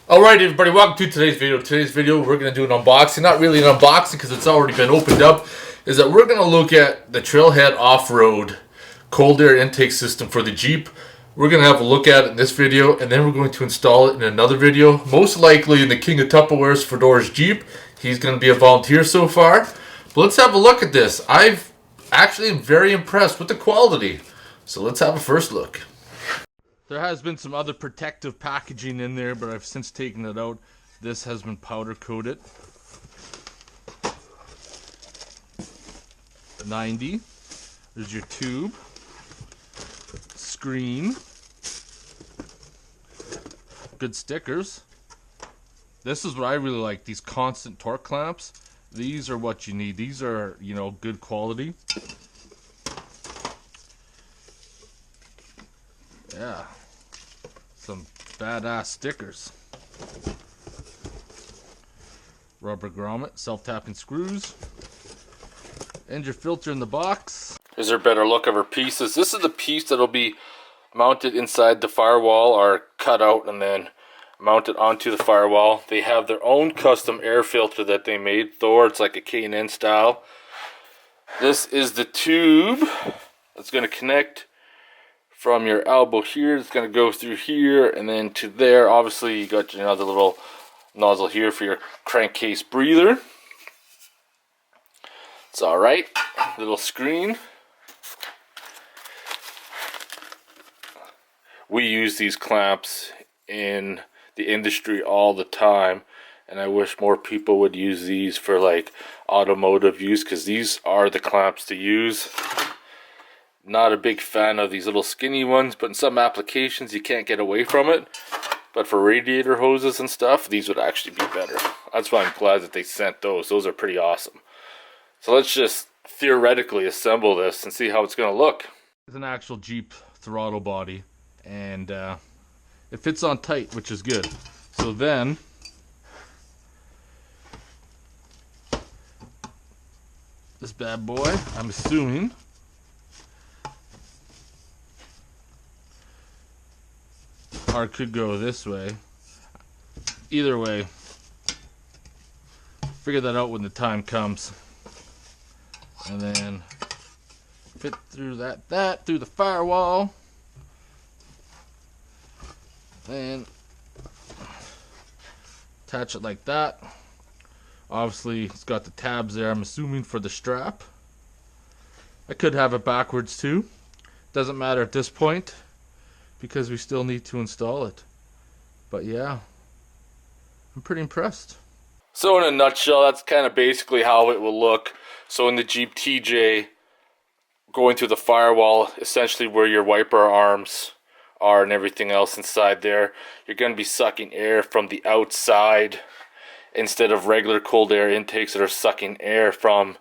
Alright everybody, welcome to today's video. Today's video we're going to do an unboxing. Not really an unboxing because it's already been opened up. Is that we're going to look at the Trailhead OffRoad cold air intake system for the Jeep. We're going to have a look at it in this video, and then we're going to install it in another video. Most likely in the King of Tupperware's Fedor's Jeep. He's going to be a volunteer so far. But let's have a look at this. I've actually been very impressed with the quality. So let's have a first look. There has been some other protective packaging in there, but I've since taken it out. This has been powder coated. 90. There's your tube. Screen. Good stickers. This is what I really like, these constant torque clamps. These are what you need. These are, you know, good quality. Yeah. Some badass stickers. Rubber grommet, self-tapping screws. And your filter in the box. Here's a better look of our pieces. This is the piece that'll be mounted inside the firewall, or cut out and then mounted onto the firewall. They have their own custom air filter that they made. THOR, it's like a K&N style. This is the tube that's going to connect from your elbow here. It's going to go through here and then to there. Obviously you got another little nozzle here for your crankcase breather. It's alright. Little screen. We use these clamps in the industry all the time, and I wish more people would use these for like automotive use, because these are the clamps to use. Not a big fan of these little skinny ones, but in some applications you can't get away from it. But for radiator hoses and stuff, these would actually be better. That's why I'm glad that they sent those. Those are pretty awesome. So let's just theoretically assemble this and see how it's going to look. It's an actual Jeep throttle body, and it fits on tight, which is good. So then this bad boy, I'm assuming, or it could go this way. Either way, figure that out when the time comes. And then fit through that through the firewall. Then attach it like that. Obviously it's got the tabs there, I'm assuming, for the strap. I could have it backwards too. Doesn't matter at this point, because we still need to install it. But yeah, I'm pretty impressed. So in a nutshell, that's kind of basically how it will look. So in the Jeep TJ, going through the firewall, essentially where your wiper arms are and everything else inside there, you're going to be sucking air from the outside instead of regular cold air intakes that are sucking air from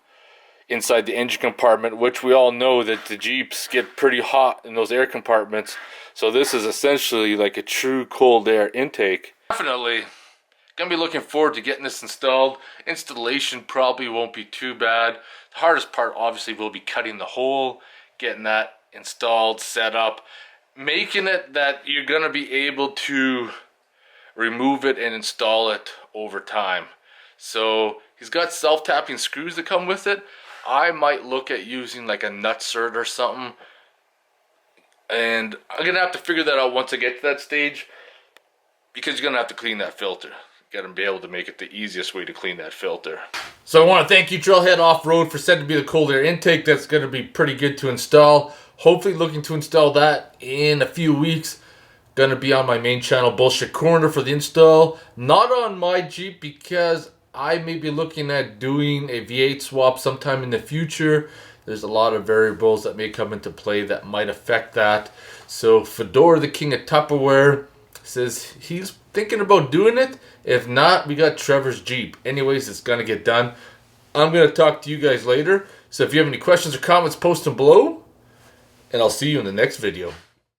inside the engine compartment, which we all know that the Jeeps get pretty hot in those air compartments. So this is essentially like a true cold air intake. Definitely gonna be looking forward to getting this installed. Installation probably won't be too bad. The hardest part obviously will be cutting the hole, getting that installed, set up, making it that you're gonna be able to remove it and install it over time. So he's got self-tapping screws that come with it. I might look at using like a nutsert or something, and I'm gonna have to figure that out once I get to that stage, because you're gonna have to clean that filter. You gotta be able to make it the easiest way to clean that filter. So I want to thank you, Trailhead OffRoad, for sending me the cold air intake. That's gonna be pretty good to install. Hopefully looking to install that in a few weeks. Gonna be on my main channel, Bullshit Corner, for the install. Not on my Jeep, because I may be looking at doing a V8 swap sometime in the future. There's a lot of variables that may come into play that might affect that. So Fedor, the King of Tupperware, says he's thinking about doing it. If not, we got Trevor's Jeep. Anyways, it's going to get done. I'm going to talk to you guys later. So if you have any questions or comments, post them below. And I'll see you in the next video.